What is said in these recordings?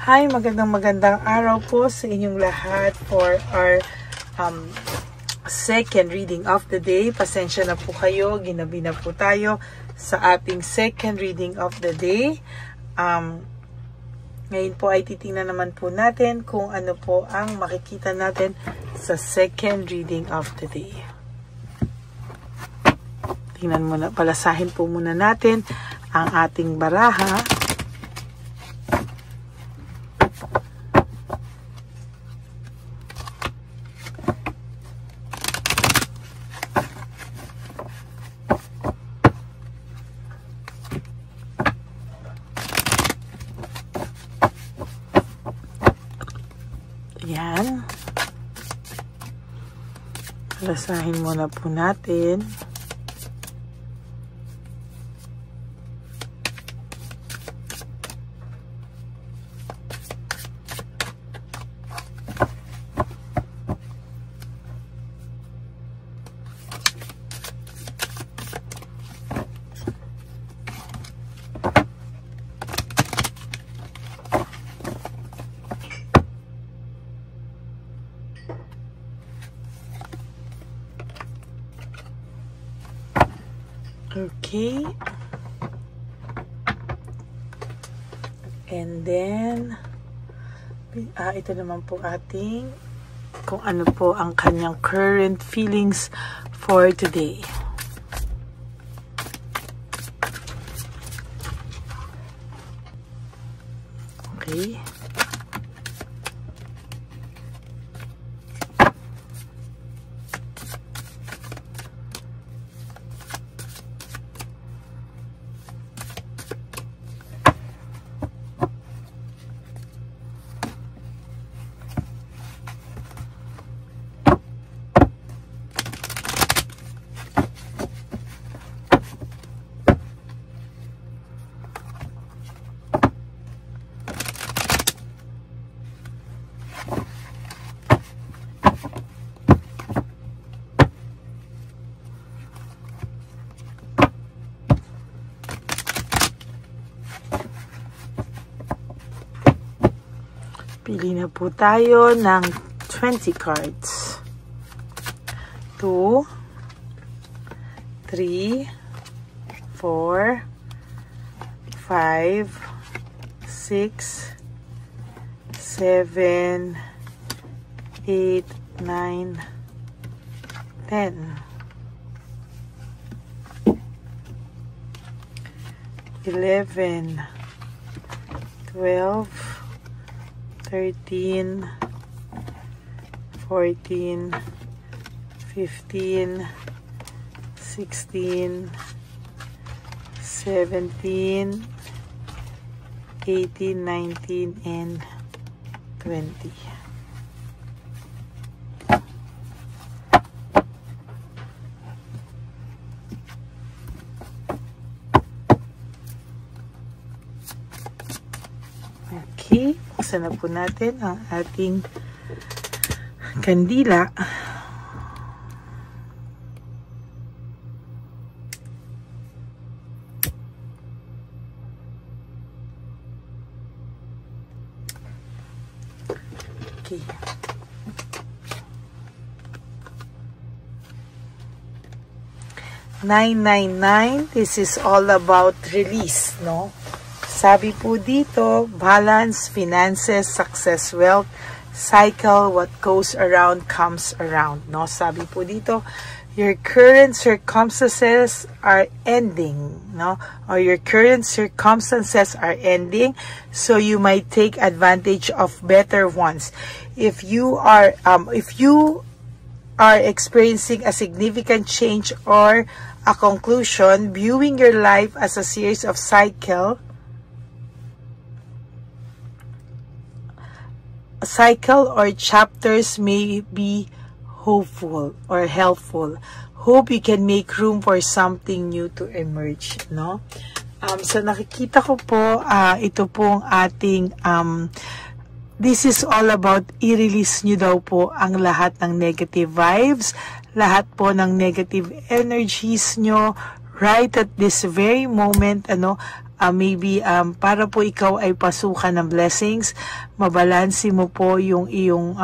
Hi, magandang araw po sa inyong lahat for our second reading of the day. Pasensya na po kayo, ginabi na po tayo sa ating second reading of the day. Ngayon po ay titingnan naman po natin kung ano po ang makikita natin sa second reading of the day. Tingnan muna, palasahin po muna natin ang ating baraha. Yan. Palasahin muna po natin. Okay. And then, ito naman po ating kung ano po ang kanyang current feelings for today. Okay. Pili na po tayo ng 20 cards. 2, 3, 4, 5, 6, 7, 8, 9, 10. 11, 12, 13, 14, 15, 16, 17, 18, 19, and 20. Okay, buksan na po natin ang ating kandila. Okay. $999, this is all about release, no? Sabi po dito, balance, finances, success, wealth, cycle, what goes around comes around. No? Sabi po dito, your current circumstances are ending. No? Or your current circumstances are ending, so you might take advantage of better ones. If you are experiencing a significant change or a conclusion, viewing your life as a series of cycle or chapters may be hopeful or helpful. Hope you can make room for something new to emerge, no? So nakikita ko po, ito pong ating this is all about i-release nyo daw po ang lahat ng negative vibes, lahat po ng negative energies nyo right at this very moment, maybe para po ikaw ay pasukan ng blessings, mabalansi mo po yung iyong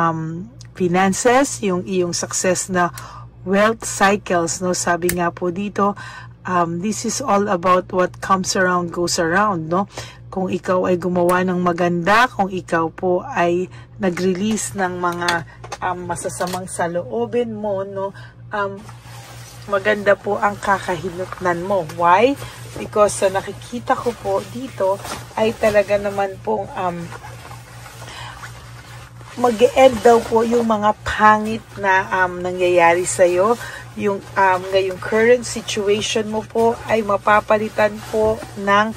finances, yung iyong success na wealth cycles, no? Sabi nga po dito, this is all about what comes around goes around, no? Kung ikaw ay gumawa ng maganda, kung ikaw po ay nag-release ng mga masasamang saloobin mo, no? Maganda po ang kakahinatnan mo. Why? Because sa nakikita ko po dito ay talaga naman pong mag-e-end daw po yung mga pangit na nangyayari sa'yo. Yung ngayong current situation mo po ay mapapalitan po ng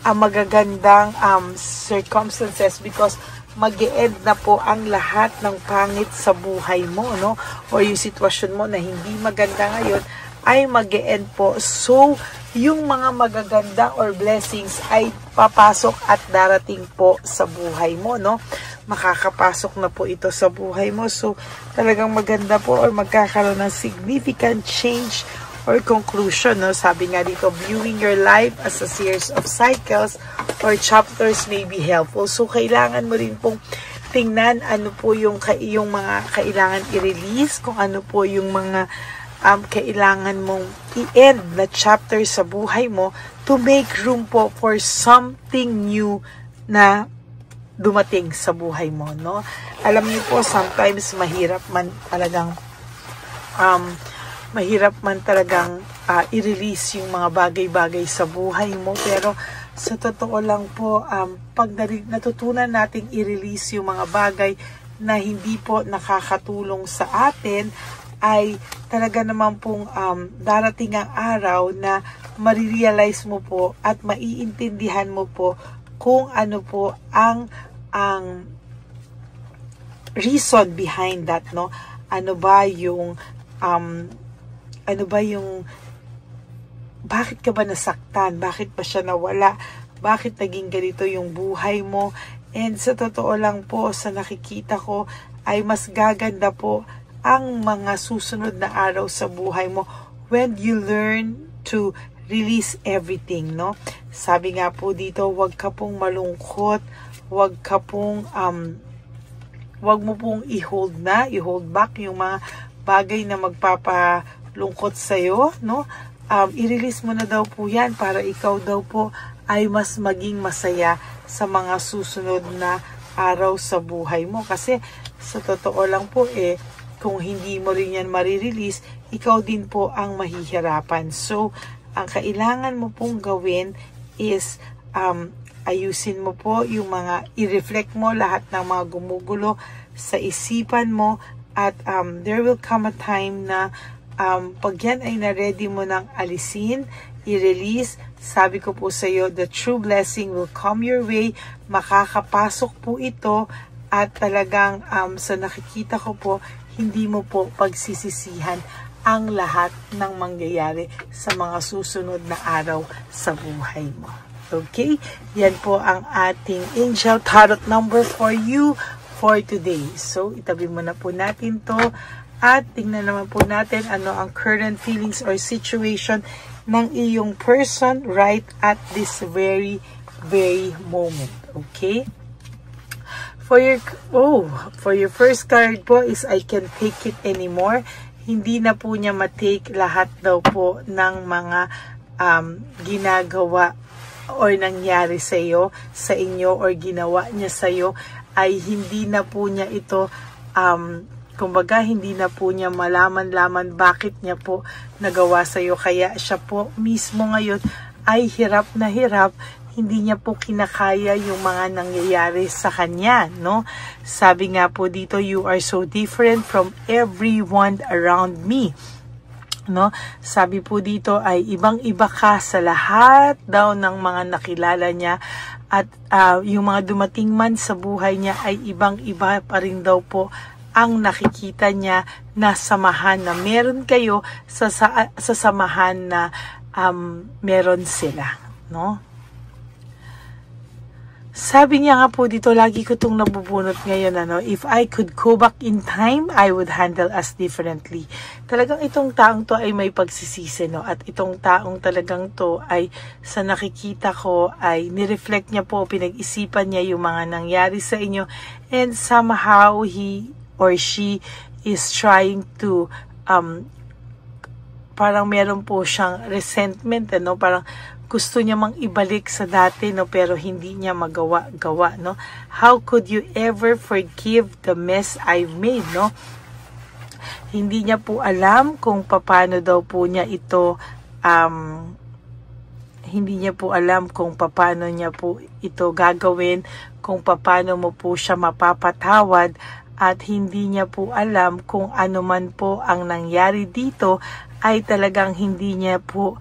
magagandang circumstances, because mag-e-end na po ang lahat ng pangit sa buhay mo, no? O yung sitwasyon mo na hindi maganda ngayon ay mag-e-end po. So, yung mga magaganda or blessings ay papasok at darating po sa buhay mo, no? Makakapasok na po ito sa buhay mo. So, talagang maganda po or magkakaroon ng significant change or conclusion, no? Sabi nga dito, viewing your life as a series of cycles or chapters may be helpful. So, kailangan mo rin pong tingnan ano po yung mga kailangan i-release, kung ano po yung mga kailangan mong i-end na chapter sa buhay mo to make room po for something new na dumating sa buhay mo, no? Alam niyo po, sometimes mahirap man talagang i-release yung mga bagay-bagay sa buhay mo, pero sa totoo lang po, pag natutunan nating i-release yung mga bagay na hindi po nakakatulong sa atin, ay talaga naman pong darating ang araw na marirealize mo po at maiintindihan mo po kung ano po ang reason behind that, no? Ano ba yung bakit ka ba nasaktan? Bakit ba siya nawala? Bakit naging ganito yung buhay mo? And sa totoo lang po, sa nakikita ko, ay mas gaganda po ang mga susunod na araw sa buhay mo when you learn to release everything, no? Sabi nga po dito, wag ka pong malungkot, wag mo pong i-hold back yung mga bagay na magpapalungkot sa'yo, no? I-release mo na daw po yan para ikaw daw po ay mas maging masaya sa mga susunod na araw sa buhay mo. Kasi sa totoo lang po, kung hindi mo rin yan marirelease, ikaw din po ang mahihirapan. So, ang kailangan mo pong gawin is ayusin mo po yung mga, i-reflect mo lahat ng mga gumugulo sa isipan mo, at there will come a time na pag yan ay na-ready mo ng alisin, i-release, sabi ko po sa iyo, the true blessing will come your way. Makakapasok po ito, at talagang sa nakikita ko po, hindi mo po pagsisisihan ang lahat ng mangyayari sa mga susunod na araw sa buhay mo. Okay? Yan po ang ating Angel Tarot number for you for today. So, itabi mo na po natin to, at tingnan naman po natin ano ang current feelings or situation ng iyong person right at this very, very moment. Okay? For your first card po is I can't take it anymore. Hindi na po niya matake lahat daw po ng mga ginagawa or nangyari sa inyo or ginawa niya sa iyo, ay hindi na po niya ito kumbaga hindi na po niya malaman bakit niya po nagawa sa iyo. Kaya siya po mismo ngayon ay hirap na hirap, hindi niya po kinakaya yung mga nangyayari sa kanya, no? Sabi nga po dito, you are so different from everyone around me, no? Sabi po dito ay ibang-iba ka sa lahat daw ng mga nakilala niya, at yung mga dumating man sa buhay niya ay ibang-iba pa rin daw po ang nakikita niya na samahan na meron kayo sa samahan na meron sila, no? Sabi niya nga po dito, lagi ko itong nabubunot ngayon, if I could go back in time, I would handle us differently. Talagang itong taong to ay may pagsisisi, no? At itong taong talagang to ay sa nakikita ko ay nireflect niya po, pinag-isipan niya yung mga nangyari sa inyo, and somehow he or she is trying to parang meron po siyang resentment, parang gusto niya mang ibalik sa dati, pero hindi niya magawa, no? How could you ever forgive the mess I've made, no? Hindi niya po alam kung paano daw po niya ito, hindi niya po alam kung paano niya po ito gagawin, kung paano mo po siya mapapatawad, at hindi niya po alam kung ano man po ang nangyari dito ay talagang hindi niya po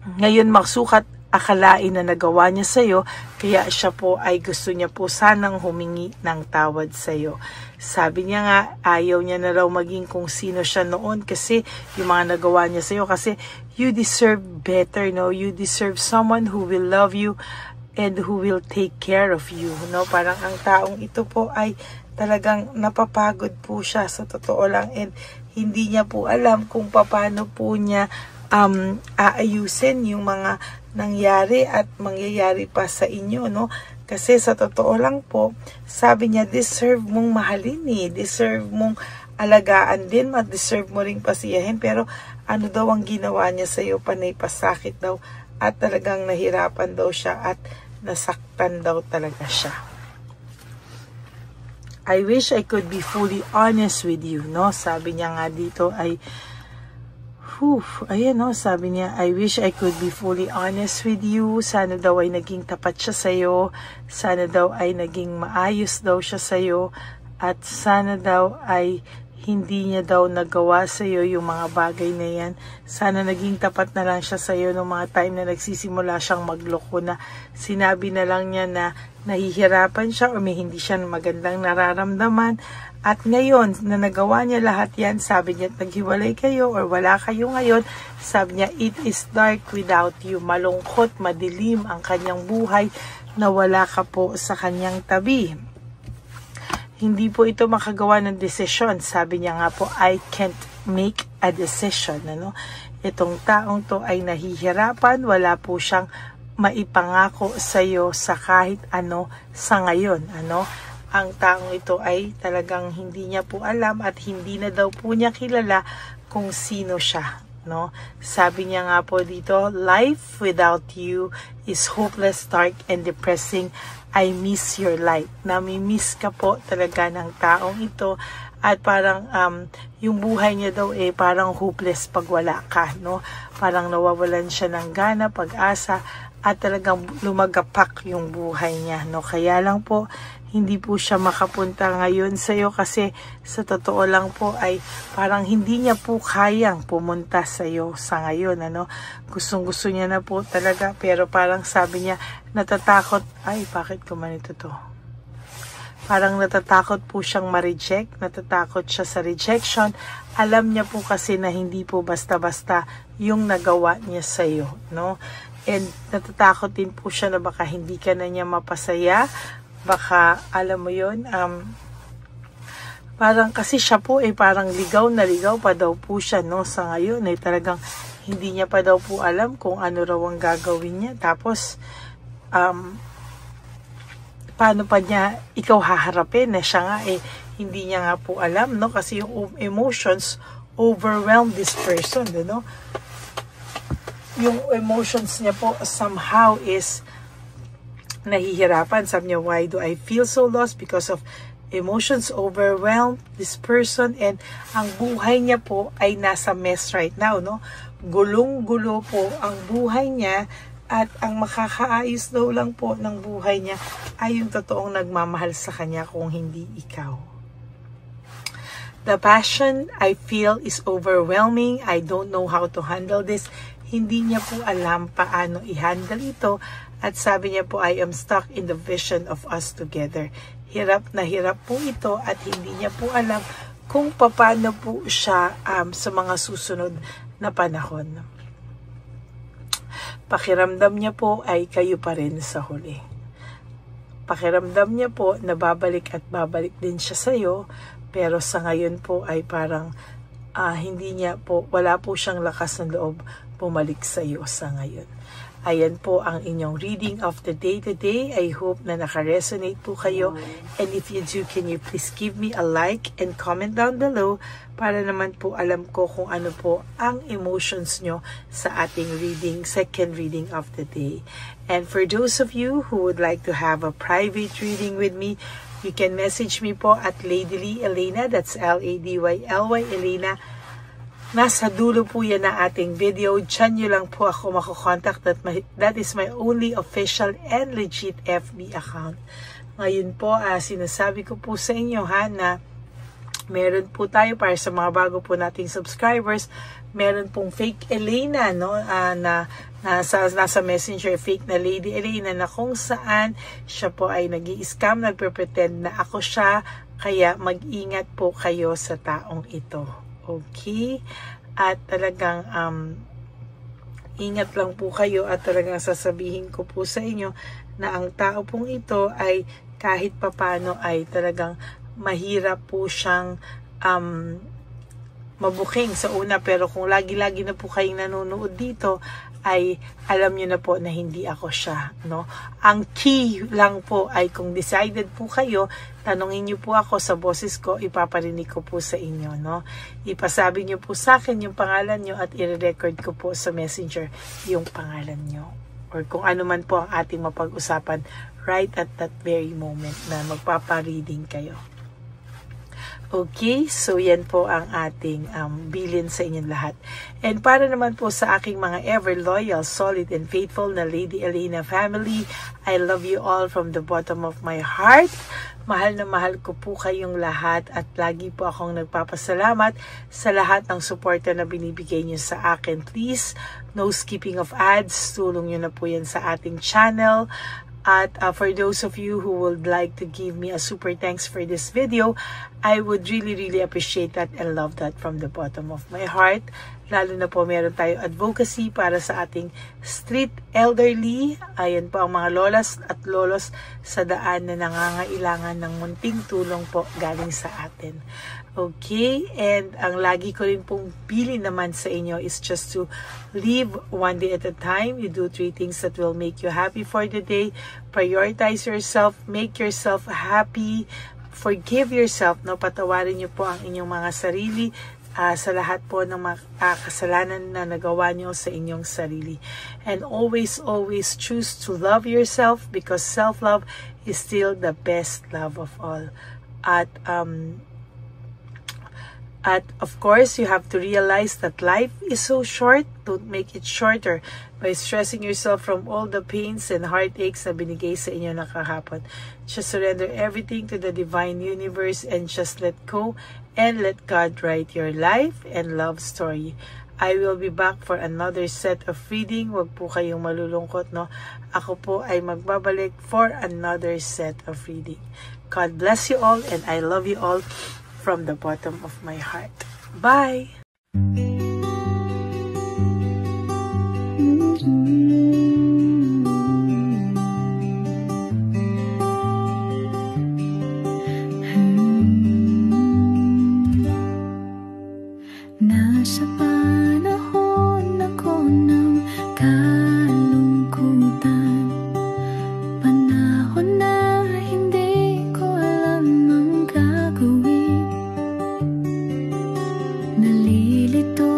ngayon maksukat akalain na nagawa niya sa'yo, kaya siya po ay gusto niya po sanang humingi ng tawad sa'yo. Sabi niya nga, ayaw niya na raw maging kung sino siya noon kasi yung mga nagawa niya sa'yo, kasi you deserve better, no? You deserve someone who will love you and who will take care of you, no? Parang ang taong ito po ay talagang napapagod po siya sa totoo lang, and hindi niya po alam kung paano po niya aayusin yung mga nangyari at mangyayari pa sa inyo, no? Kasi sa totoo lang po, sabi niya, deserve mong mahalin, deserve mong alagaan din, deserve mo ring pasiyahin, pero ano daw ang ginawa niya sa iyo, panay pasakit daw, at talagang nahirapan daw siya at nasaktan daw talaga siya. I wish I could be fully honest with you, no? Sabi niya nga dito ay ayan, no, sabi niya, I wish I could be fully honest with you. Sana daw ay naging tapat siya sa'yo. Sana daw ay naging maayos daw siya sa'yo. At sana daw ay hindi niya daw nagawa sa'yo yung mga bagay na yan. Sana naging tapat na lang siya sa'yo nung mga time na nagsisimula siyang magloko, na sinabi na lang niya na nahihirapan siya o may hindi siya magandang nararamdaman. At ngayon, na nagawa niya lahat yan, sabi niya, naghiwalay kayo or wala kayo ngayon, sabi niya, it is dark without you. Malungkot, madilim ang kanyang buhay na wala ka po sa kanyang tabi. Hindi po ito makagawa ng desisyon. Sabi niya nga po, I can't make a decision. Itong taong to ay nahihirapan, wala po siyang maipangako sa iyo sa kahit ano sa ngayon, Ang taong ito ay talagang hindi niya po alam at hindi na daw po niya kilala kung sino siya, no? Sabi niya nga po dito, life without you is hopeless, dark, and depressing. I miss your light. Nami-miss ka po talaga ng taong ito, at parang yung buhay niya daw parang hopeless pag wala ka, no? Parang nawawalan siya ng gana, pag-asa, at talagang lumagapak yung buhay niya, no? Kaya lang po, hindi po siya makapunta ngayon sa iyo kasi sa totoo lang po ay parang hindi niya po kayang pumunta sa iyo sa ngayon, Gustong-gusto niya na po talaga, pero parang sabi niya, natatakot, bakit ko man ito to? Parang natatakot po siyang ma-reject, natatakot siya sa rejection. Alam niya po kasi na hindi po basta-basta yung nagawa niya sa iyo, no? And natatakot din po siya na baka hindi ka na niya mapasaya. Baka, alam mo yun, parang kasi siya po parang ligaw na ligaw pa daw po siya, no? Sa ngayon talagang hindi niya pa daw po alam kung ano raw ang gagawin niya. Tapos, paano pa niya ikaw haharapin na siya nga hindi niya nga po alam, no? Kasi yung emotions overwhelm this person, no? Yung emotions niya po somehow is nahihirapan. Sabi niya, why do I feel so lost? Because of emotions overwhelm this person, and ang buhay niya po ay nasa mess right now, no? Gulong-gulo po ang buhay niya, at ang makakaayos daw lang po ng buhay niya ay yung totoong nagmamahal sa kanya, kung hindi ikaw. The passion I feel is overwhelming. I don't know how to handle this. Hindi niya po alam paano i-handle ito. At sabi niya po, I am stuck in the vision of us together. Hirap na hirap po ito, at hindi niya po alam kung paano po siya sa mga susunod na panahon. pakiramdam niya po ay kayo pa rin sa huli. Pakiramdam niya po na babalik at babalik din siya sa iyo, pero sa ngayon po ay parang hindi niya po, wala po siyang lakas ng loob bumalik sa iyo sa ngayon. Ayan po ang inyong reading of the day today. I hope na naka-resonate po kayo. And if you do, can you please give me a like and comment down below para naman po alam ko kung ano po ang emotions nyo sa ating reading, second reading of the day. And for those of you who would like to have a private reading with me, you can message me po at Lady Lee Elena. That's Ladyly Elena. Nasa dulo po yan na ating video. Diyan nyo lang po ako makokontak. That is my only official and legit FB account. Ngayon po, sinasabi ko po sa inyo na meron po tayo para sa mga bago po nating subscribers. Meron pong fake Elena, no? Nasa messenger, fake na Lady Elena na kung saan siya po ay nag-i-scam, nagpe-pretend na ako siya. Kaya mag-ingat po kayo sa taong ito. Okay? At talagang ingat lang po kayo at talagang sasabihin ko po sa inyo na ang tao pong ito ay kahit papano ay talagang mahirap po siyang mabuking sa una, pero kung lagi-lagi na po kayong nanonood dito ay alam niyo na po na hindi ako siya, no? Ang key lang po ay kung decided po kayo, tanongin niyo po ako sa boses ko, ipaparinig ko po sa inyo, no? Ipasabi niyo po sa akin yung pangalan niyo at i-record ko po sa messenger yung pangalan niyo. Or kung ano man po ang ating mapag-usapan right at that very moment na magpapa-reading kayo. Okay, so yan po ang ating bilin sa inyong lahat. And para naman po sa aking mga ever loyal, solid, and faithful na Lady Elena family, I love you all from the bottom of my heart. Mahal na mahal ko po kayong lahat at lagi po akong nagpapasalamat sa lahat ng suporta na binibigay niyo sa akin. Please, no skipping of ads. Tulong niyo na po yan sa ating channel. At for those of you who would like to give me a super thanks for this video, I would really appreciate that and love that from the bottom of my heart. Lalo na po meron tayo advocacy para sa ating street elderly. Ayan po ang mga lolas at lolos sa daan na nangangailangan ng munting tulong po galing sa atin. Okay, and ang lagi ko rin pong bilin naman sa inyo is just to live one day at a time. You do 3 things that will make you happy for the day. Prioritize yourself, make yourself happy, forgive yourself, no? Patawarin niyo po ang inyong mga sarili sa lahat po ng mga kasalanan na nagawa niyo sa inyong sarili. And always choose to love yourself because self-love is still the best love of all. At of course, you have to realize that life is so short. Don't make it shorter by stressing yourself from all the pains and heartaches na binigay sa inyo na kahapon. Just surrender everything to the divine universe and just let go and let God write your life and love story. I will be back for another set of reading. Huwag po kayong malulungkot, no? Ako po ay magbabalik for another set of reading. God bless you all and I love you all from the bottom of my heart. Bye! Nasa panahon ako ng kalungkutan, panahon na hindi ko alam ang gagawin. Nalilito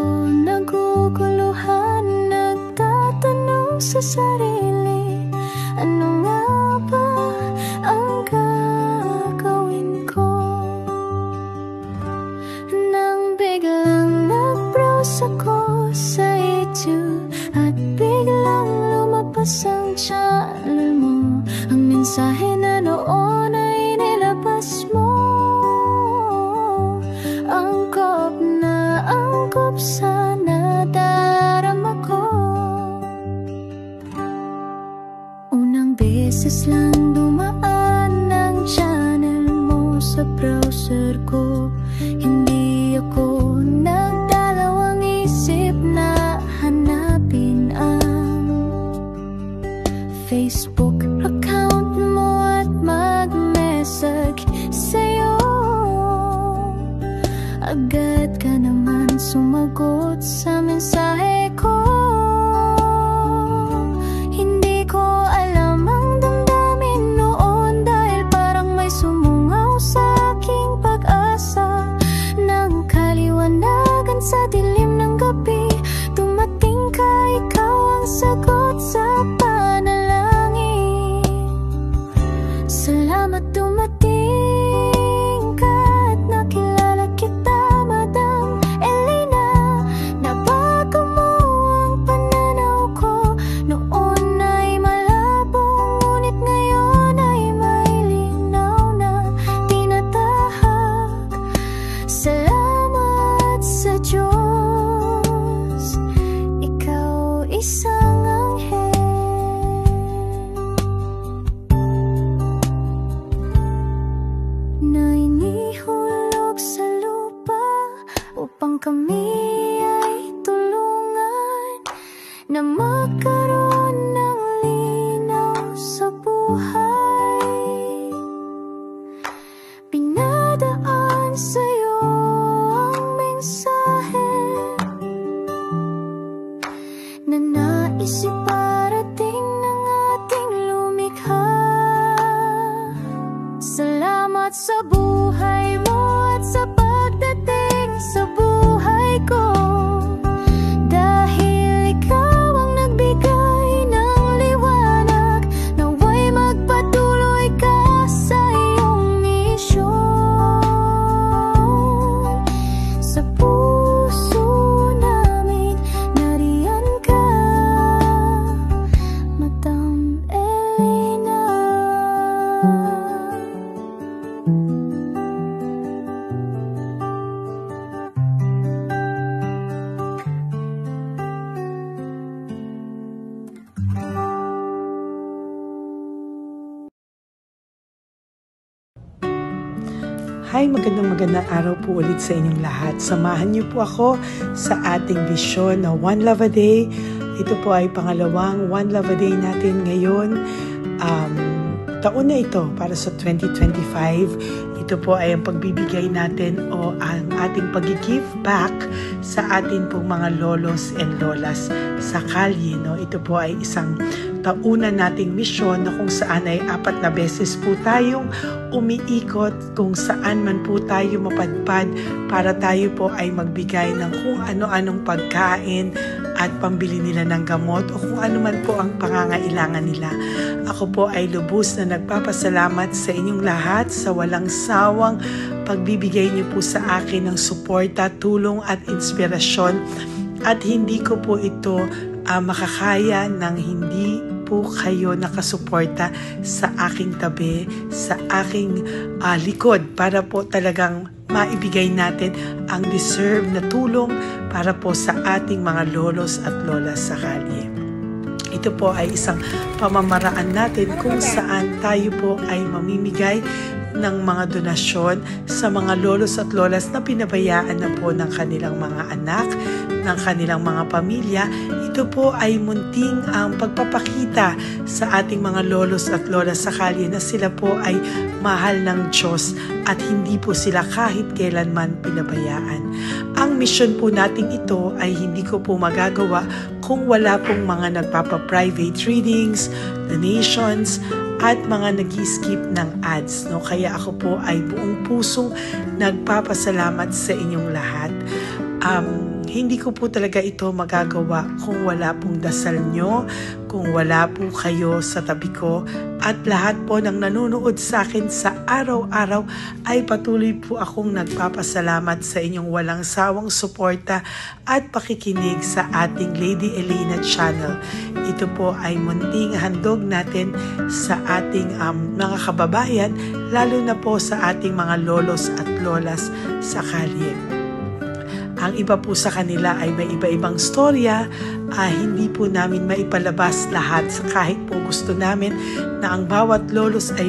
agad ka naman sumagot sa mensahe ko. Hindi ko alam ang damdamin noon, dahil parang may sumungaw sa aking pag-asa. Nang kaliwanagan sa dilim ng gabi, dumating ka, ikaw ang sagot sa panalangin. Salamat dumating ka at nakilala kita, Madam Elena. Nabago mo ang pananaw ko, noon ay malabo, ngunit ngayon ay may linaw na tinatahak. Salamat sa Diyos, ikaw isang anghel na inihulog sa lupa upang kami ay tulungan na magkaroon ng linaw sa buhay. Pinadaan sa'yo ang mensahe na nais iparating ng ating lumikha. Salamat sa buhay mo at sa pagdating sa buhay ko, dahil ikaw ang nagbigay ng liwanag. Naway magpatuloy ka sa iyong misyon. Sa puso namin nariyan ka, Madam Elena. Hi, magandang araw po ulit sa inyong lahat. Samahan niyo po ako sa ating vision na One Love a Day. Ito po ay pangalawang One Love a Day natin ngayon. Taon na ito para sa 2025. Ito po ay ang pagbibigay natin o ang ating pag-give back sa atin pong mga lolos and lolas sa kalye. No? Ito po ay isang taunan nating misyon na kung saan ay 4 na beses po tayong umiikot kung saan man po tayo mapadpad para tayo po ay magbigay ng kung ano-anong pagkain at pambili nila ng gamot o kung ano man po ang pangangailangan nila. Ako po ay lubos na nagpapasalamat sa inyong lahat sa walang sawang pagbibigay niyo po sa akin ng suporta, tulong at inspirasyon, at hindi ko po ito makakaya ng hindi po kayo nakasuporta sa aking tabi, sa aking likod, para po talagang maibigay natin ang deserve na tulong para po sa ating mga lolos at lolas sa kalye. Ito po ay isang pamamaraan natin kung saan tayo po ay mamimigay ng mga donasyon sa mga lolos at lolas na pinabayaan na po ng kanilang mga anak, ng kanilang mga pamilya. Ito po ay munting ang pagpapakita sa ating mga lolos at lolas sa kalye na sila po ay mahal ng Diyos at hindi po sila kahit kailanman pinabayaan. Ang mission po nating ito ay hindi ko po magagawa kung wala pong mga nagpapa-private readings, donations, at mga nag-skip ng ads. No? Kaya ako po ay buong pusong nagpapasalamat sa inyong lahat. Hindi ko po talaga ito magagawa kung wala pong dasal nyo, kung wala po kayo sa tabi ko, at lahat po ng nanonood sa akin sa araw-araw ay patuloy po akong nagpapasalamat sa inyong walang sawang suporta at pakikinig sa ating Lady Elena channel. Ito po ay munting handog natin sa ating mga kababayan, lalo na po sa ating mga lolos at lolas sa kalye. Ang iba po sa kanila ay may iba-ibang storya, hindi po namin maipalabas lahat kahit po gusto namin na ang bawat lolos at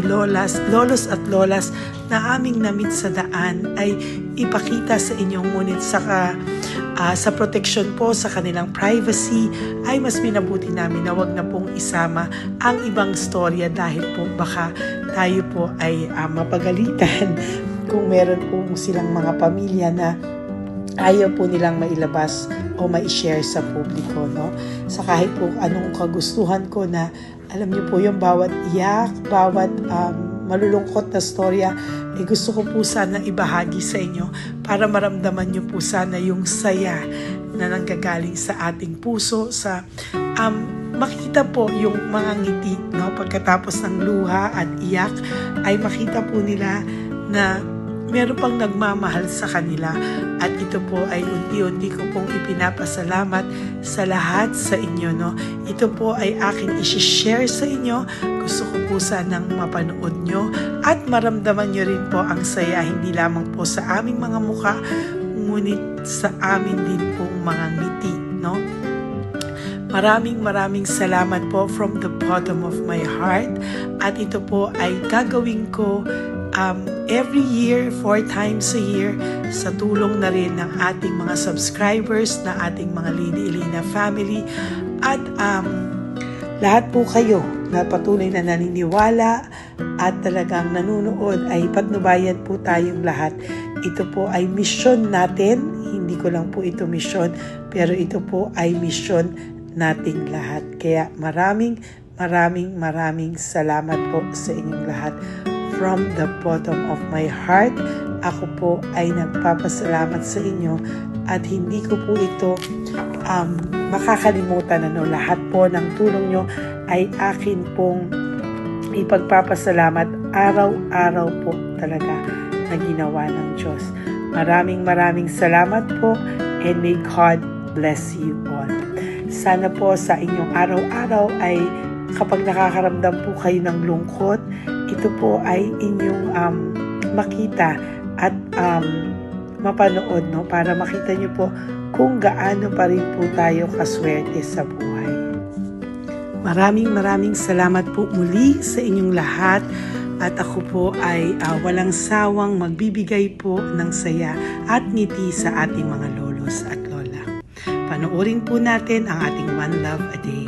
lolas na aming namit sa daan ay ipakita sa inyo, ngunit sa protection po sa kanilang privacy ay mas minabuti namin na wag na pong isama ang ibang storya dahil po baka tayo po ay mapagalitan kung meron po silang mga pamilya na ayaw po nilang mailabas o ma-share sa publiko, no? Sa kahit po anong kagustuhan ko na, alam niyo po yung bawat iyak, bawat malulungkot na storya, gusto ko po sana ibahagi sa inyo para maramdaman niyo po sana yung saya na nanggagaling sa ating puso, sa makita po yung mga ngiti, no? Pagkatapos ng luha at iyak ay makita po nila na meron pang nagmamahal sa kanila, at ito po ay unti-unti ko pong ipinapasalamat sa lahat sa inyo, no? Ito po ay aking i-share sa inyo. Gusto ko po sanang mapanood nyo at maramdaman nyo rin po ang saya, hindi lamang po sa aming mga muka, ngunit sa amin din pong mga ngiti, no? Maraming salamat po from the bottom of my heart, at ito po ay gagawin ko every year, 4 times a year, sa tulong na rin ng ating mga subscribers, na ating mga Lady Elena family, at lahat po kayo na patuloy na naniniwala at talagang nanunood, ay patnubayan po tayong lahat. Ito po ay mission natin, hindi ko lang po ito mission, pero ito po ay mission nating lahat. Kaya maraming salamat po sa inyong lahat. From the bottom of my heart, ako po ay nagpapasalamat sa inyo, at hindi ko po ito makakalimutan. Lahat po ng tulong nyo ay akin pong ipagpapasalamat araw-araw po talaga na ginawa ng Diyos. Maraming salamat po, and may God bless you all. Sana po sa inyong araw-araw ay kapag nakakaramdam po kayo ng lungkot, ito po ay inyong makita at mapanood, no? Para makita nyo po kung gaano pa rin po tayo kaswerte sa buhay. Maraming salamat po muli sa inyong lahat, at ako po ay walang sawang magbibigay po ng saya at ngiti sa ating mga lolos at lola. Panoorin po natin ang ating One Love a Day.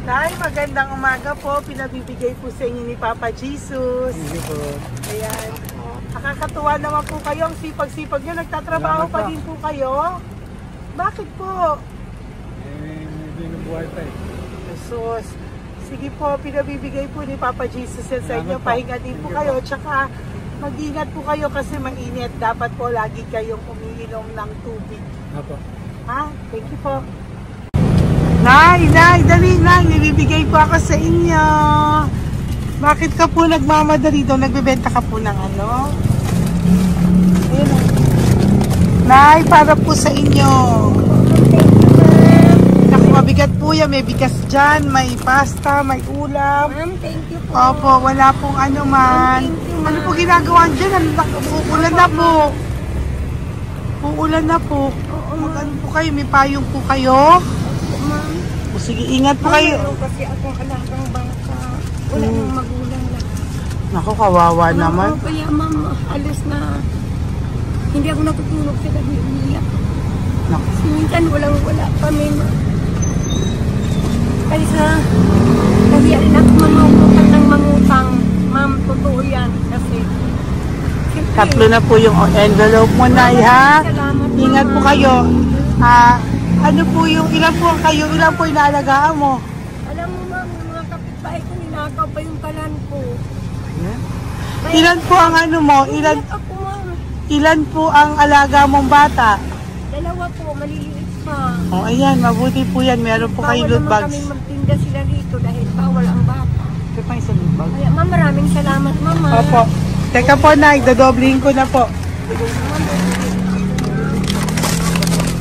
Nay, magandang umaga po. Pinabibigay po sa inyo ni Papa Jesus. Hindi po. Ayan. Nakakatuwa naman po kayo. Ang sipag-sipag nyo. Nagtatrabaho pa din po kayo. Bakit po? Hindi nabuhay pa eh. Jesus. Sige po, pinabibigay po ni Papa Jesus yan sa inyo. Pahinga din po kayo. Tsaka mag-ingat po kayo kasi mainit. Dapat po lagi kayong umiinom ng tubig. Apo. Ha? Thank you po. Nay, dali na, nilibigay po ako sa inyo. Bakit ka po nagmamadali daw? Nagbebenta ka po ng ano? Ayun. Nay, para po sa inyo. Naku, mabigat po yan. May bigas dyan, may pasta, may ulam. Ma'am, thank you po. Opo, wala pong ano man. Ano po ginagawa dyan? Uulan na po. Uulan na po. Mag-ano po kayo? May payong po kayo? O sige, ingat po kayo. Kasi akong alagang bata. Wala nang magulang lang. Naku, kawawa naman. Kaya ma'am, alis na. Hindi ako natutulog sa gabi. Umiyak. Naku. Minsan wala kami. Kaysa, kaya rin ako mangutang ng mangutang. Ma'am, totoo yan. Kasi, siyempre, 3 na po yung envelope mo, Nay, ha? salamat, Ingat po ma'am. kayo. Ano po yung, ilan po kayo, ilan po inaalagaan mo? Alam mo ma'am, yung mga kapitbahay ko, ninakaw pa yung kalan ko. Ilan po ang ano mo? Umiyak ako ma'am. Ilan po ang alaga mong bata? 2 po, maliliit pa. O, ayan, mabuti po yan. Meron po kayo loot Bawal naman bags. kami magtinda sila rito dahil bawal ang bata. Ito pa yung sa loot bag. Kaya ma'am, maraming salamat mama. Opo. Teka po, Nay, dodoblihin ko na po.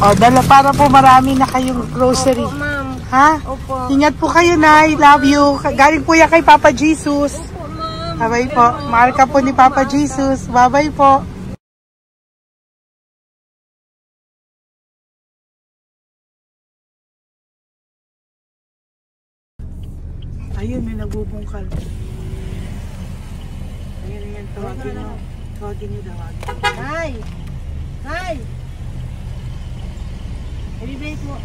O, dala para po marami na kayong grocery. Opo ma'am. Ha? Opo. Ingat po kayo, Nay. Love you. Galing po yan kay Papa Jesus. Opo ma'am. Bye-bye po. Mahal ka po ni Papa Jesus. Bye-bye po. Ayun, may nagbubungkal. Ayan, tawagin nyo. Tawagin nyo daw. Hi! Hi! Ibibigay mo.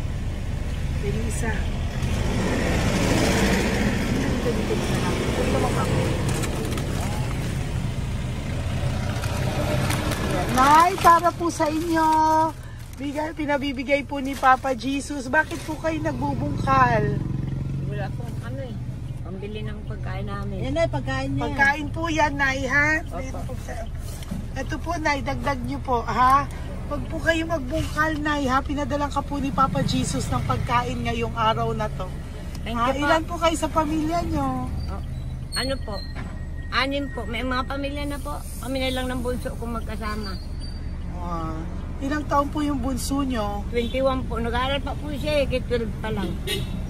Elisa. Nay, para po sa inyo. Pinabibigay po ni Papa Jesus. Bakit po kayo nagbubungkal? Wala po pambili ng pagkain namin. Yan ay pagkain niya. Pagkain po yan, Nay, ha? Ito po, Nay, dagdag nyo po, ha? Pag po kayo magbungkal, Nay, ha? Pinadalang ka po ni Papa Jesus ng pagkain ngayong araw na to. Thank you po. Ilan po kayo sa pamilya nyo? Ano po? 6 po. May mga pamilya na po. Kami na lang ng bunso kung magkasama. Ilang taon po yung bunso nyo? 21 po. Nag-aaral pa po siya eh. K-12 pa lang.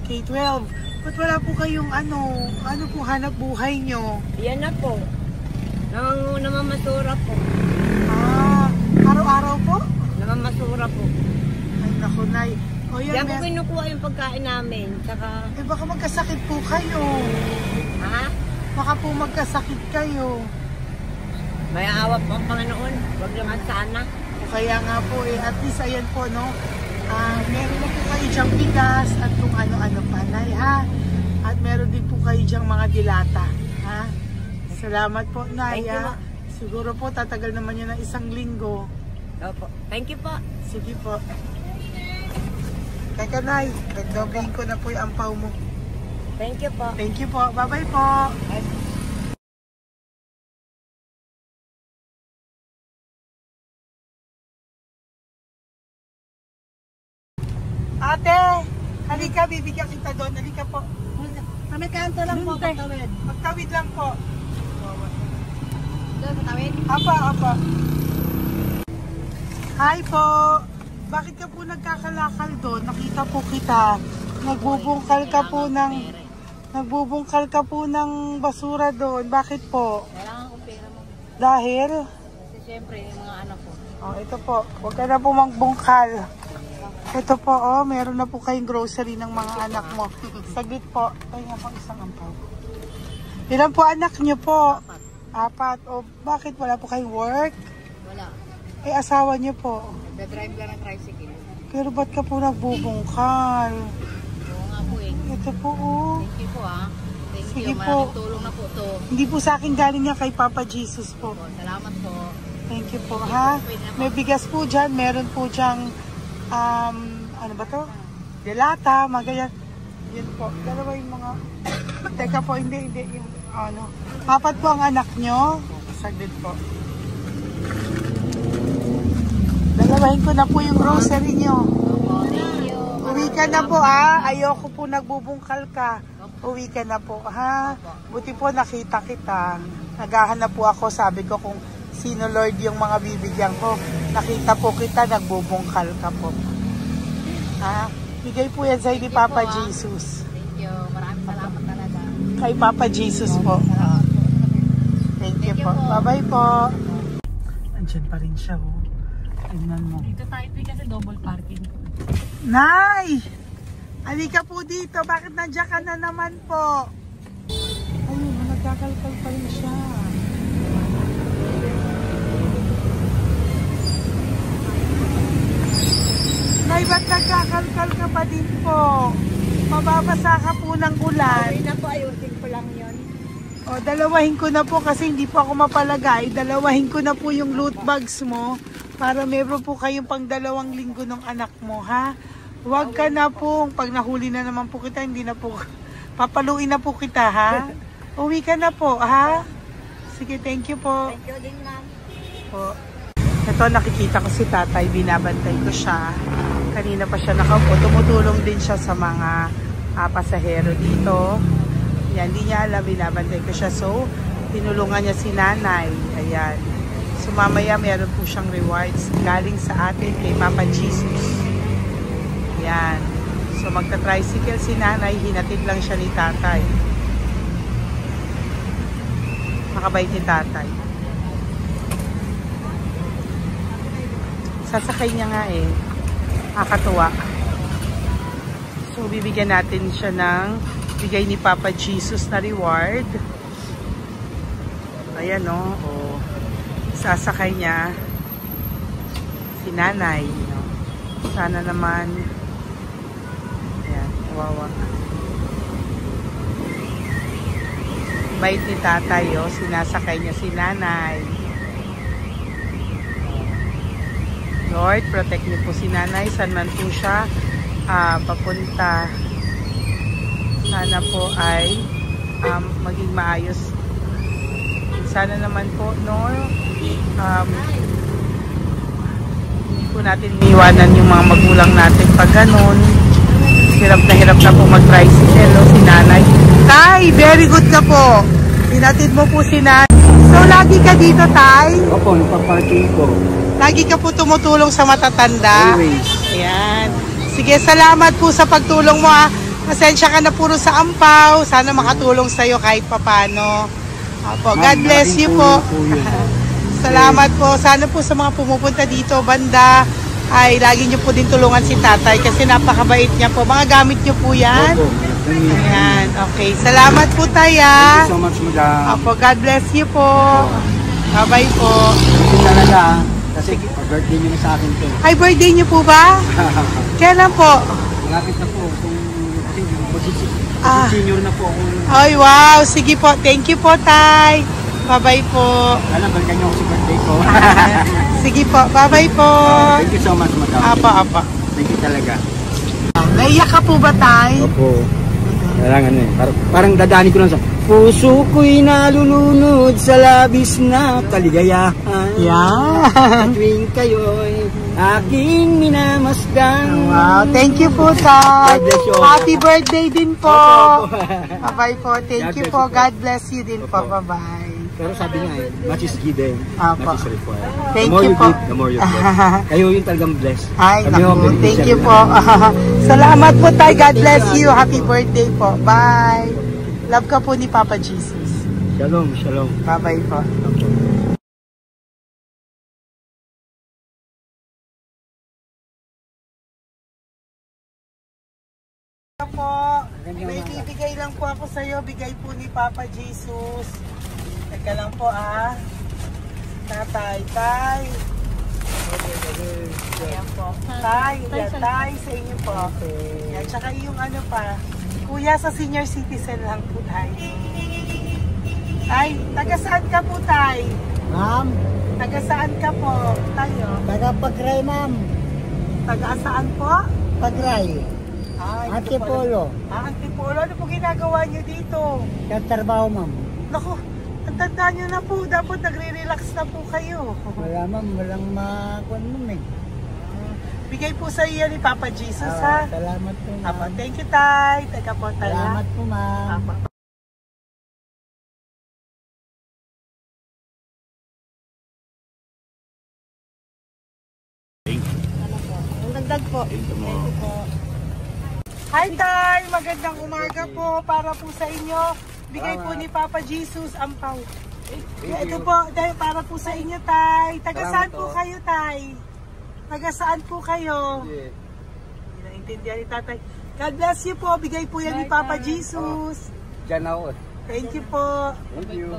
K-12. Ba't wala po kayong ano po hanap buhay nyo? Yan na po. Namamasura po. Araw-araw po? Namamasura po. Ay, naku, Nay. O yan, Diyan po kinukuha yung pagkain namin. Saka... baka magkasakit po kayo. Ha? Baka po magkasakit kayo. May awa po ang Panginoon. Huwag naman sana. O kaya nga po at least ayan po, no? Meron na po kayo dyang bigas at kung ano-ano pa, Nay, ha? At meron din po kayo dyang mga dilata, ha? Salamat po, Nay, Thank you, ha? Siguro po tatagal naman yun ng 1 linggo. Opo. Thank you po. Sige po. Teka, Nay, nagdobling ko na po yung ampaw mo. Thank you po. Thank you po. Bye-bye po. Ate, halika, bibigyan kita doon. Halika po. Kami kanto lang po, patawid. Magtawid lang po. Doon, patawid? Apa. Hi po. Bakit ka po nagkakalakal doon? Nakita po kita. Nagbubungkal ka po ng basura doon. Bakit po? Kailangan ko pera mo. Dahil? Kasi syempre, yung mga anak ko. Ito po. Huwag ka na po magbungkal. Ito po, meron na po kayong grocery ng mga anak mo. Saglit po. Ay nga pang isang ampaw. Ilan po anak nyo po? 4. O bakit wala po kayong work? Wala. Asawa nyo po? Nagda-drive lang ng tricycle. Pero ba't ka po nagbubungkal? Oo nga po eh. Ito po, Thank you po Thank Sige you. po. Maraming tulong na po to. Hindi po sa akin galing niya kay Papa Jesus po. Salamat po. Thank you po, ha? May bigas po dyan. Meron po dyang, ano ba to? Delata, mga ganyan. Yan po. Dalawa yung mga... Teka po, hindi. Yung, 4 po ang anak nyo. Saglit po. Dalawahin ko na po yung grocery nyo. Uwi ka na po, ha? Ayoko po nagbubungkal ka. Uwi ka na po, ha? Buti po nakita kita. Naghahanap po ako, sabi ko kung sino Lord yung mga bibigyan ko. Nakita po kita, nagbubungkal ka po. Ha? Bigay po yan sa'yo ni Papa Jesus. Thank you. Maraming salamat talaga. Kay Papa Jesus po. Thank you po. Bye-bye po. Andyan pa rin siya, oh. Tingnan mo. Dito tayo kasi double parking. Nay! Halika po dito. Bakit nandiyan ka na naman po? Ayun, nagkakalkal pa rin siya. Nay, ba't nagkakalkal ka pa din po? Mababasa ka po ng ulan. Okay na po, ayusin ko lang yun. O, dalawahin ko na po kasi hindi po ako mapalagay. Dalawahin ko na po yung loot bags mo para meron po kayong pang 2 linggo ng anak mo, ha? Huwag ka na po. Pag nahuli na naman po kita, hindi na po, papaluin na po kita, ha? Uwi ka na po, ha? Sige, thank you po. Thank you din, ma'am. Po. Ito, nakikita ko si tatay, binabantay ko siya. Kanina pa siya nakaupo. Tumutulong din siya sa mga pasahero dito. Yan, hindi niya alam, binabantay ko siya. So, tinulungan niya si nanay. Ayan. So, mamaya meron po siyang rewards galing sa atin kay Papa Jesus. Ayan. So, magta-tricycle si nanay. Hinatid lang siya ni tatay. Makabait ni tatay. Sasakay niya nga eh. Nakakatuwa. So, bibigyan natin siya ng bigay ni Papa Jesus na reward. Ayan no, o sasakay niya si nanay, no? Sana naman, ayan, kawawa. Bait ni tatay, oh, sinasakay niya si nanay. Lord, protect niyo po si nanay, saan man po siya papunta. Sana po ay maging maayos. Sana naman po, no, hindi po natin iwanan yung mga magulang natin pag ganun. Hirap na po mag-tricycle, no, si nanay. Tay, very good ka po. Pinatid mo po si nanay. So, lagi ka dito, Tay? Opo, napaparking ko. Lagi ka po tumutulong sa matatanda? Always. Ayan. Sige, salamat po sa pagtulong mo, ha. Pasensya ka na puro sa ampaw. Sana makatulong sa'yo kahit papano. Opo, God bless you po. Salamat po. Sana po sa mga pumupunta dito, banda, ay lagi nyo po din tulungan si tatay kasi napakabait niya po. Mga gamit nyo po yan. Ayan, okay. Salamat po, Taya. Thank you so much, madam. Opo, God bless you po. Bye-bye po. Kasi talaga, kasi birthday nyo na sa akin to. Ay, birthday nyo po ba? Kailan po? Malapit na po. Kasi senior na po ako. Ay, wow. Sige po. Thank you po, Tay. Bye-bye po. Alam, balikan nyo ako sa birthday ko. Sige po. Bye-bye po. Thank you so much, madam. Apa. Thank you talaga. Naiyak ka po ba, Tay? Opo. Kailangan eh. Parang dadaanin ko lang sa puso ko'y nalulunod sa labis na kaligayahan. Yan. Tuwing kayo'y aking minamasdan. Wow. Thank you po, Tay. God bless you. Happy birthday din po. Opo. Bye-bye po. Thank you po. God bless you din po. Bye-bye. Pero sabi nga eh, much is given, Apo. much is required. Thank The more you you po. give, the more you bless. Kayo yung talagang blessed. Ay, Kami yung naku. Thank beneficiary you na. po. Salamat po, Tay. God bless you. Happy birthday po. Bye. Love ka po ni Papa Jesus. Shalom, shalom. Bye-bye po. Po, may bibigay lang po ako sa iyo, bigay po ni Papa Jesus. Teka lang po Tatay, Tay. Ayan po. Tay, yan, Tay, sa inyo po. Yan, tsaka yung ano pa, Kuya sa senior citizen lang po, Tay. Tay, taga saan ka po, Tay? Ma'am, Taga saan ka po, Tayo? taga Pagray, ma'am. Taga saan po? Pagray. Ay, Antipolo. Antipolo, ano po ginagawa nyo dito? Nagtrabaho, ma'am. Naku, ang tanda nyo na po. Dapat nagre-relax na po kayo. Wala, ma'am. Walang makuan, ma'am eh. Bigay po sa iyo ni Papa Jesus, ha? Salamat po, Apo, ma'am. thank you, Tay. Teka po, Tay. Salamat po, ma'am. Apo. Ang dagdag po. Thank you po. Hi, Tay! Magandang umaga po para po sa inyo. Bigay po ni Papa Jesus ang pau. Ito po, dahil para po sa inyo, Tay. Taga saan po kayo, Tay? Taga saan po kayo? Hindi naintindihan ni Tatay. God bless you po. Bigay po yan ni Papa Jesus. Diyan ako. Thank you po. Thank you.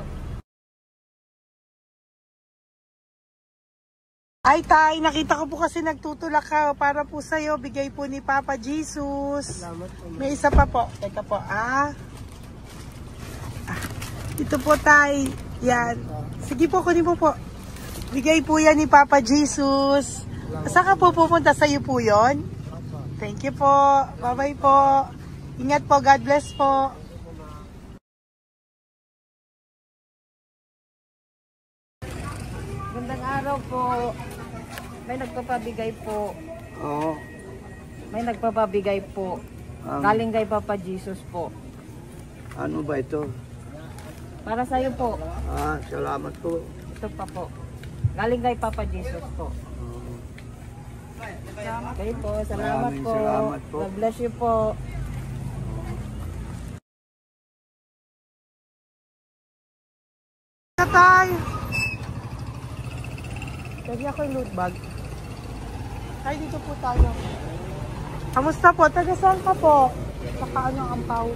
Ay, Tay, nakita ko po kasi nagtutulak ka para po sa'yo. Bigay po ni Papa Jesus. May isa pa po. Teka po, Ito po, Tay. Yan. Sige po, kunin mo po. Bigay po yan ni Papa Jesus. Saan ka po pupunta? Sa'yo po yun? Thank you po. Bye-bye po. Ingat po. God bless po. Magandang araw po. May nagpapabigay po. Oo. May nagpapabigay po. Galing kay Papa Jesus po. Ano ba ito? Para sa iyo po. Salamat po. Ito pa po. Galing kay Papa Jesus po. Okay po. Salamat Maraming po. salamat po. God bless you po. Tay! Lagi ako yung loot bag. Tay, dito po tayo. Kamusta po? Taga saan ka po? Saka ano ang ampaw?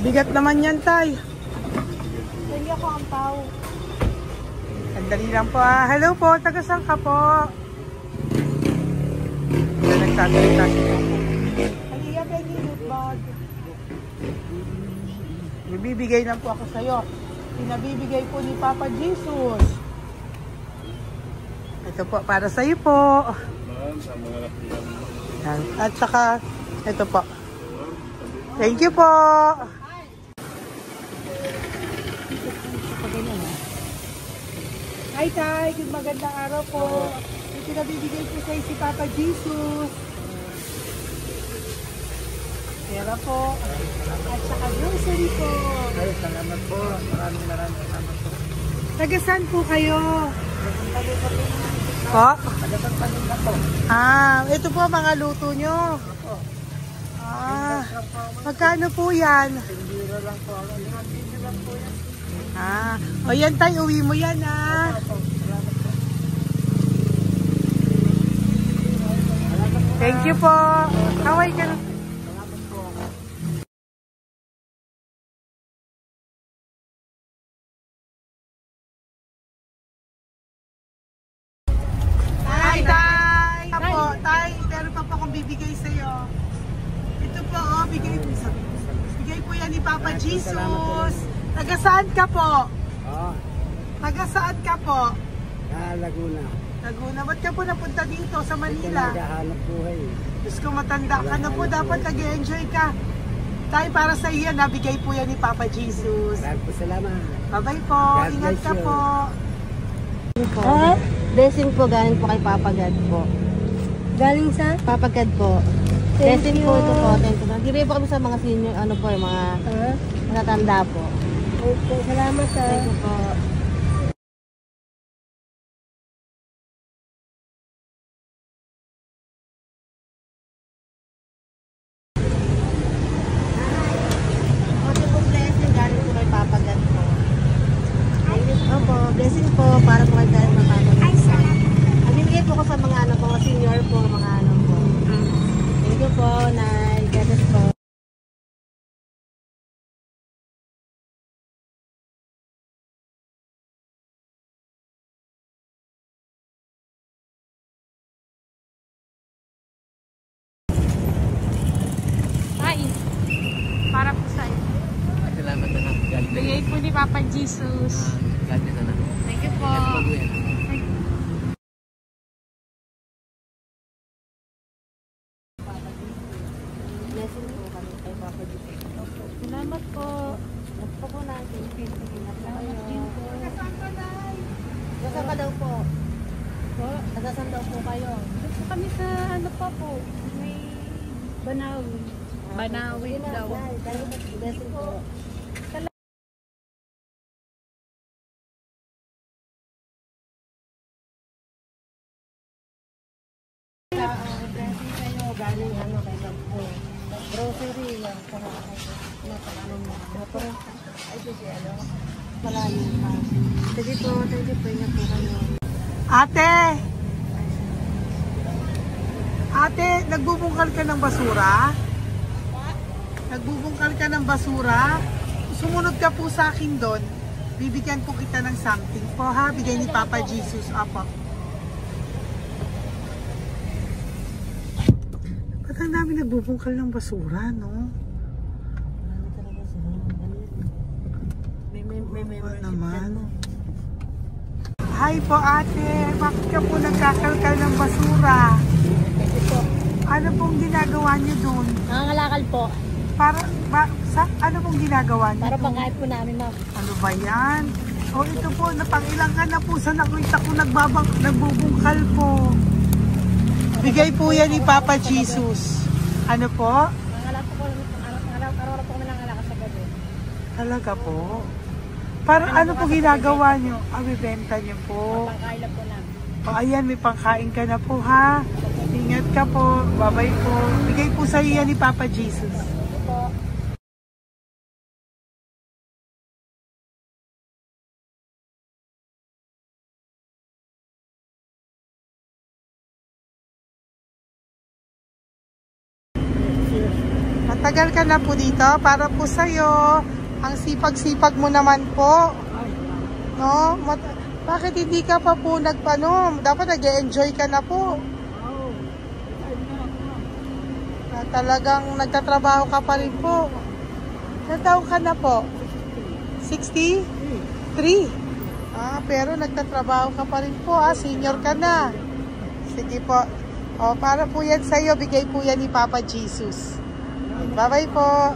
Bigat naman yan, Tay. ako ang pao. Sandali lang po ah. Hello po, taga saan ka po? Nagtatalita siya. Halika, Benny, bag. Bibigay lang po ako sa'yo. Pinabibigay po ni Papa Jesus. Ito po, para sa'yo po. At saka, ito po. Thank you po. Hi, Tay. Good magandang araw po. May pinabibigay po sa'yo si Papa Jesus. Pera po. At saka grocery po. Ay, salamat po. Maraming salamat po. Taga saan po kayo? Po? Ah, ito po mga luto nyo. Ah, magkano po yan? Ah, o yan tayo, uwi mo yan ah. Thank you po. Kaway ka na. Hi, Tay! Apo, Tay, meron pa po akong bibigay sa'yo. Ito po, oh, bigay po yan ni Papa Jesus. Taga saan ka po? Taga saan ka po? Laguna. Laguna. Ba't ka po napunta dito sa Manila? Naghahanap buhay. Diyos ko, matanda ka na po. Dapat nag-enjoy ka. Tay, para sa iyo, nabigay po yan ni Papa Jesus. Maraming po salamat. Bye-bye po. God Ingat bless ka you. po. Blessing po galing po kay Papa God po. Galing sa? Papa God po. Thank Blessing you. po ito po. Thank you. Nagbibigay po kami sa mga senior, ano po, yung mga matatanda po. Okay, salamat sa. Thank you po. Ito po blessing galing po kay Papa God po. Opo, blessing po para po kay God na Papa God. Nagbibigay po ko sa mga ano po, mga senior po, mga ano po. Thank you po, Nay. God bless po. Ay, para po sa'yo. Salamat na lang. Bigay po ni Papa Jesus. God bless na. Thank you po. Blessing po kami kay Papa Jesus. Salamat po. Gusto po natin. Salamat din po. Nasaan ka daw po? Nasaan daw po kayo? Gusto kami sa ano pa po, may Banawi. Banawi daw. Blessing po. Blessing kayo. Galing ano kay Papa. Grocery yan. Para ano mo. Ay, kasi ano. Malalim pa. Sige po. Thank you po. Ingat po kayo. Ate! Ate, nagbubungkal ka ng basura? Nagbubungkal ka ng basura? Sumunod ka po sa akin doon. Bibigyan po kita ng something po ha. Bigay ni Papa Jesus. Apo. Ba't ang dami nagbubungkal ng basura, no? Marami talaga sila. May Ano naman? Hi po ate. Bakit ka po nagkakalkal ng basura? Kasi po, Ano pong ginagawa niyo doon? nangangalakal po. Ano pong ginagawa niyo? Para pangkain po namin, ma'am. Ano ba yan? O ito po, napangilang ka na po sa nakita ko nagbubungkal po. Bigay po yan ni Papa Jesus. Ano po? Nangangalak po araw-araw po kami nangangalakal sa gabi. Talaga po? Para ano po ginagawa niyo? Bibenta niyo po. Pangkain lang po namin. O ayan, may pangkain ka na po ha. Ingat ka po. Bye-bye po. Bigay po sa iyo yan ni Papa Jesus. Ito po. Matagal ka na po dito para po sa'yo. Ang sipag-sipag mo naman po. No? Bakit hindi ka pa po nagpano? Dapat nag-e-enjoy ka na po. Talagang nagtatrabaho ka pa rin po. Ilang taon ka na po? 63? Pero nagtatrabaho ka pa rin po. Senior ka na. Sige po. Para po yan sa'yo. Bigay po yan ni Papa Jesus. Bye-bye po.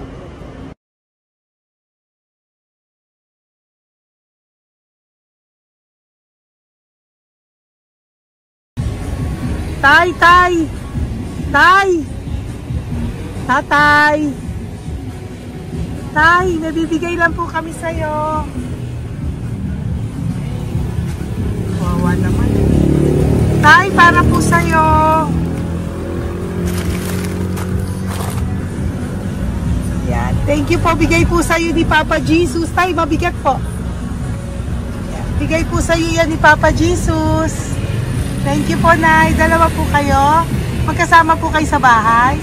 Tay! Tatay! Tay, may bibigay lang po kami sa'yo. Wawa naman. Tay, para po sa'yo. Yan. Thank you po. Bigay po sa'yo ni Papa Jesus. Tay, mabigat po. Yan. Bigay po sa'yo yan ni Papa Jesus. Thank you po, Nay. Dalawa po kayo. Magkasama po kayo sa bahay.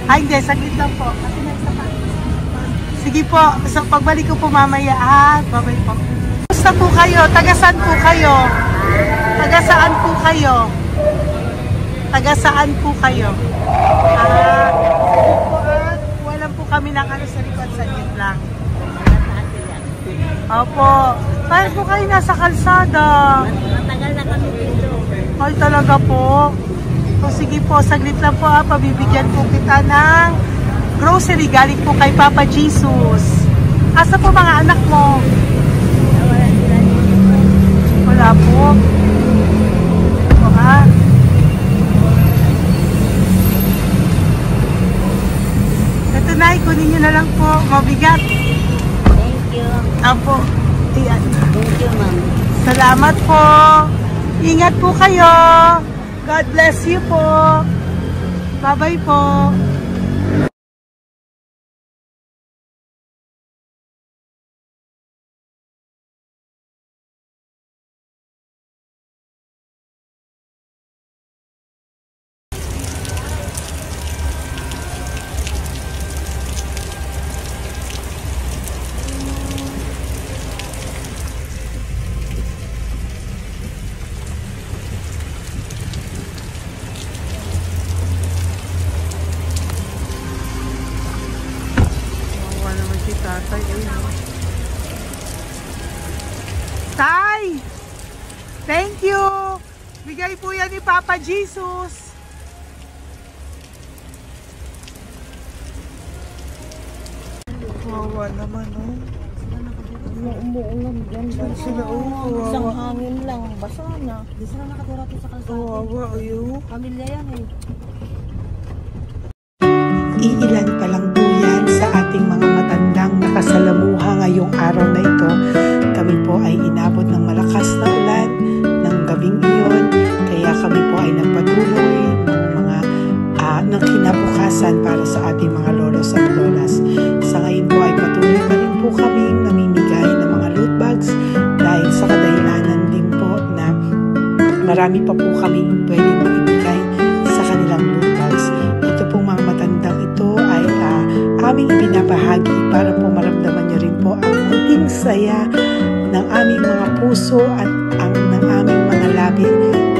Hindi. Saglit lang po. Sige po. So, pagbalik ko po mamaya. Bye-bye po. Gusto po kayo? Tagasaan po kayo? Tagasaan po kayo? Tagasaan po kayo? Wala po kami ng sa likod. Saglit lang. Opo. Paano po kayo nasa kalsada? Matagal na kami dito. Ay, talaga po. So, sige po, saglit lang po pabibigyan po kita ng grocery galing po kay Papa Jesus. Asa po mga anak mo? Wala po. Ito ha. Ito na, kunin nyo na lang po. Mabigat. Thank you. Apo. Ayan. Thank you, ma'am. Salamat po. Ingat po kayo. God bless you po. Bye-bye po. Tatay, Tay! Thank you! Bigay po yan ni Papa Jesus. Wawa naman, oh. Umuulan dyan. Sila, Isang hangin lang. Basa na. Di sila nakatira sa kalsada. Wawa, ayo. Pamilya yan eh. Iilan pa lang po yan sa ating mga matandang nakasalamuha ngayong araw na ito. Kami po ay inabot ng malakas na ulan ng gabing iyon. Kaya kami po ay nagpatuloy ng kinabukasan para sa ating mga lolos at lolas. Sa ngayon po ay patuloy pa rin po kami namimigay ng mga loot bags dahil sa kadahilanan din po na marami pa po kaming pwedeng maibigay sa kanilang loot bags. Ito pong mga matandang ito ay aming ibinabahagi para po maramdaman nyo rin po ang munting saya ng aming mga puso at ng aming mga labi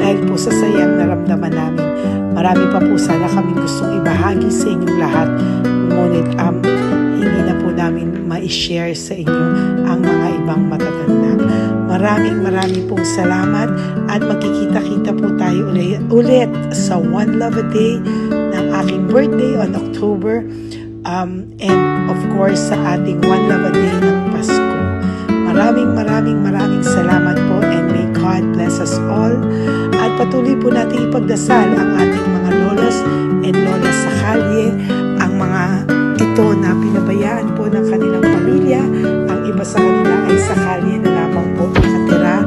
dahil po sa sayang naramdaman namin. Marami pa po sana kaming gustong ibahagi sa inyong lahat, ngunit hindi na po namin ma-share sa inyo ang mga ibang matatanda. Maraming pong salamat at magkikita-kita po tayo ulit sa One Love a Day ng aking birthday on October and of course sa ating One Love a Day ng Pasko. Maraming salamat po and may God bless us all. At patuloy po natin ipagdasal ang ating mga lolos and lolas sa kalye, ang mga ito na pinabayaan po ng kanilang pamilya. Ang iba sa kanila ay sa kalye na lamang po nakatira.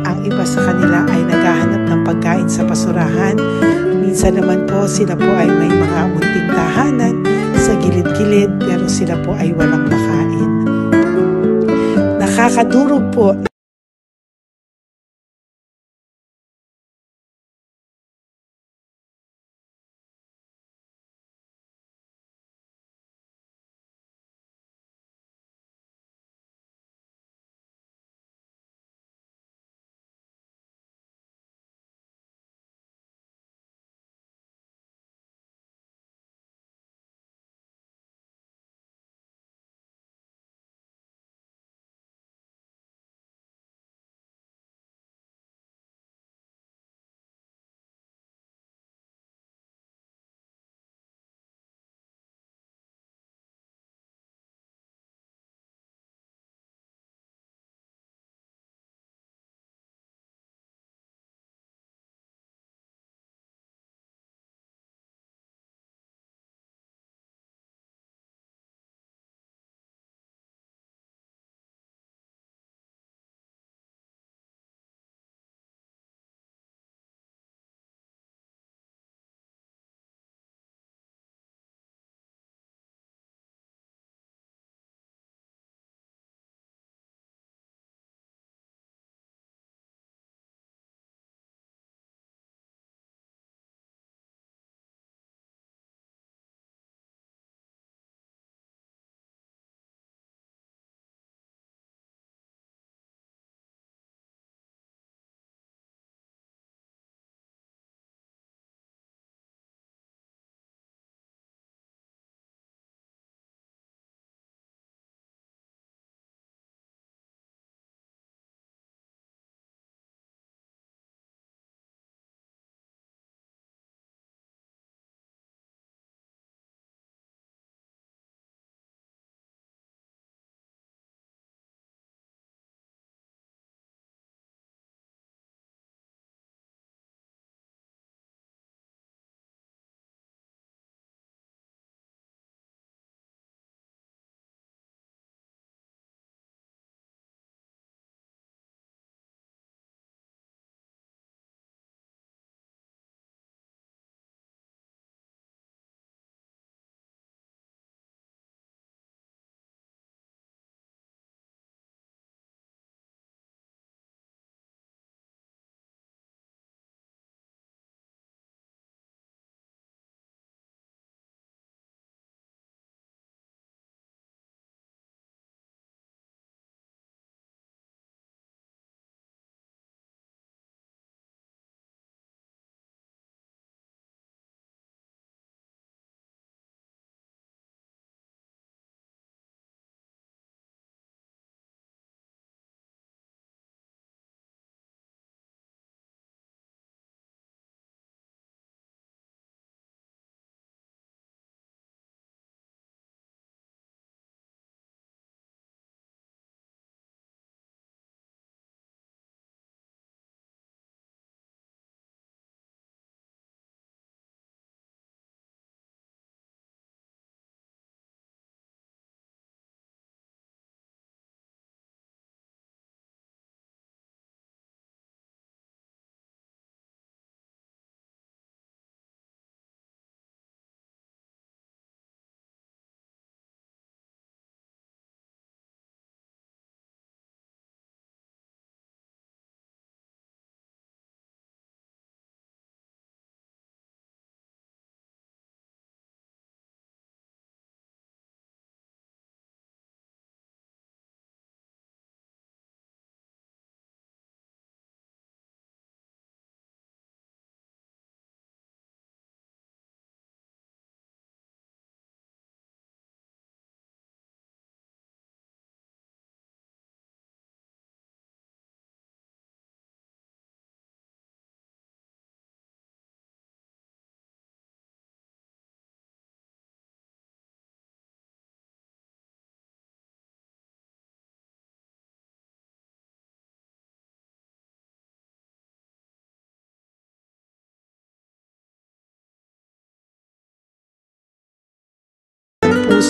Ang iba sa kanila ay naghahanap ng pagkain sa basurahan. Minsan naman po sila po ay may mga munting tahanan sa gilid-gilid pero sila po ay walang makain. Nakakadurog po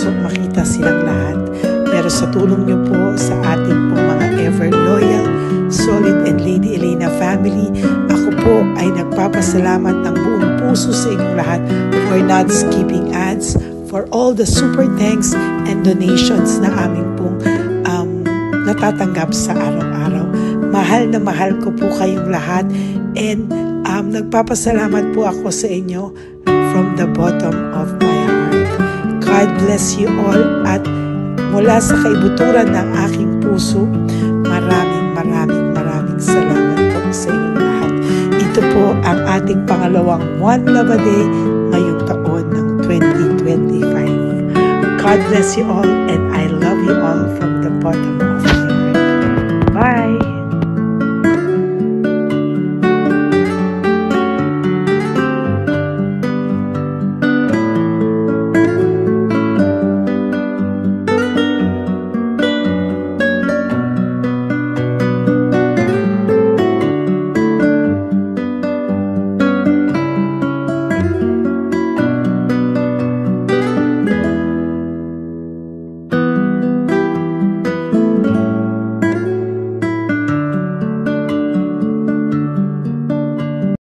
puso makita silang lahat. Pero sa tulong niyo po sa ating pong mga ever loyal, solid and Lady Elena family, ako po ay nagpapasalamat ng buong puso sa inyong lahat for not skipping ads, for all the super thanks and donations na aming pong natatanggap sa araw-araw. Mahal na mahal ko po kayong lahat, and nagpapasalamat po ako sa inyo from the bottom of my heart. God bless you all, at mula sa kaibuturan ng aking puso, maraming salamat po sa inyong lahat. Ito po ang ating pangalawang One Love a Day ngayong taon ng 2025. God bless you all, and I love you all from the bottom